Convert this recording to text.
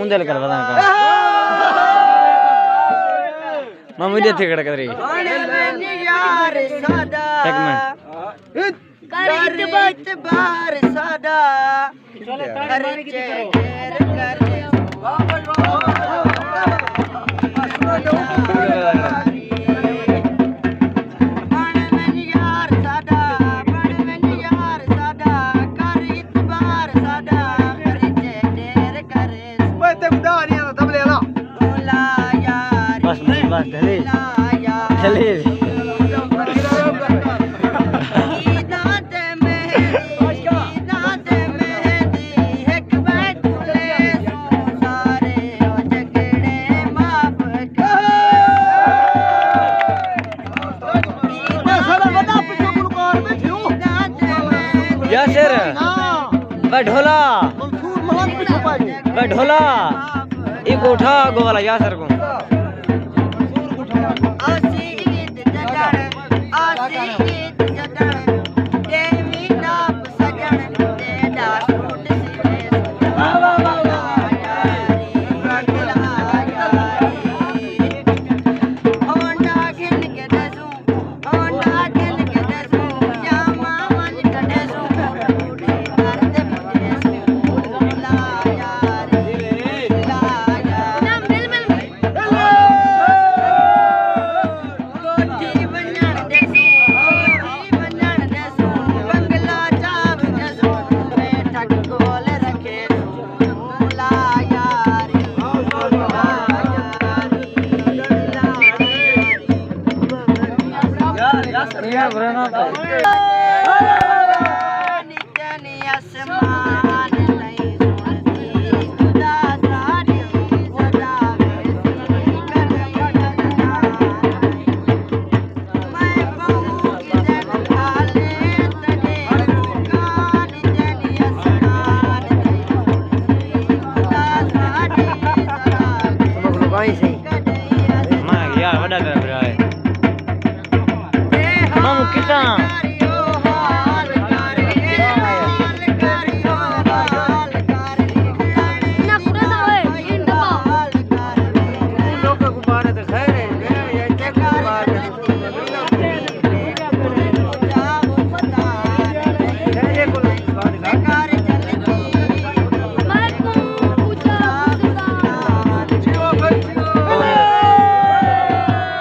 उंदल कर बता का मम्मी दे थे खड़ा कर रही यार सादा एक मिनट कर इतबार सादा खर्चे ढेर कर बस चले यासर ढोला ढोला एक उठा गो वाला यासर को Yeah,